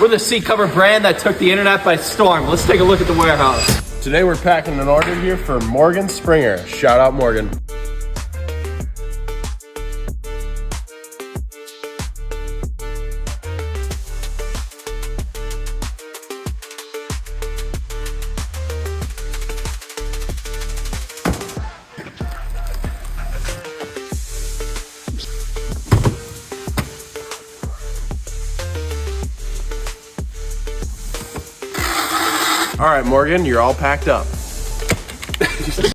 We're the seat cover brand that took the internet by storm. Let's take a look at the warehouse. Today we're packing an order here for Morgan Springer. Shout out Morgan. All right, Morgan, you're all packed up.